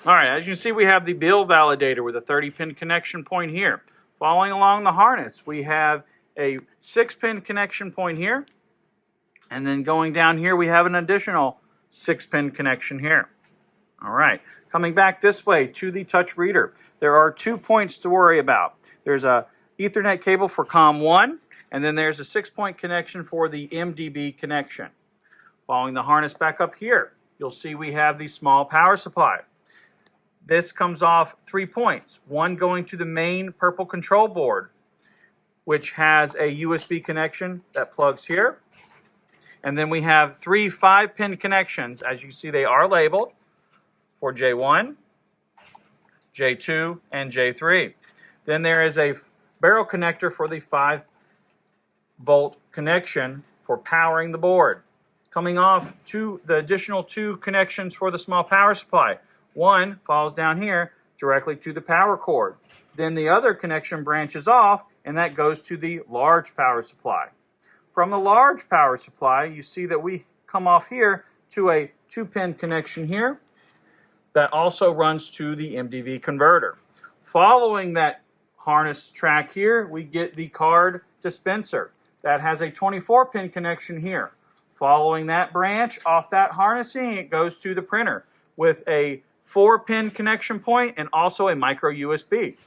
All right, as you can see, we have the bill validator with a 30-pin connection point here. Following along the harness, we have a 6-pin connection point here. And then going down here, we have an additional 6-pin connection here. All right, coming back this way to the touch reader, there are 2 points to worry about. There's a Ethernet cable for COM 1, and then there's a 6-point connection for the MDB connection. Following the harness back up here, you'll see we have the small power supply. This comes off 3 points, one going to the main purple control board, which has a USB connection that plugs here. And then we have 3 5-pin connections. As you see, they are labeled for J1, J2, and J3. Then there is a barrel connector for the 5-volt connection for powering the board. Coming off the additional 2 connections for the small power supply. One falls down here directly to the power cord. Then the other connection branches off, and that goes to the large power supply. From the large power supply, you see that we come off here to a 2-pin connection here that also runs to the MDB converter. Following that harness track here, we get the card dispenser that has a 24-pin connection here. Following that branch off that harnessing, it goes to the printer with a 4-pin connection point and also a micro USB.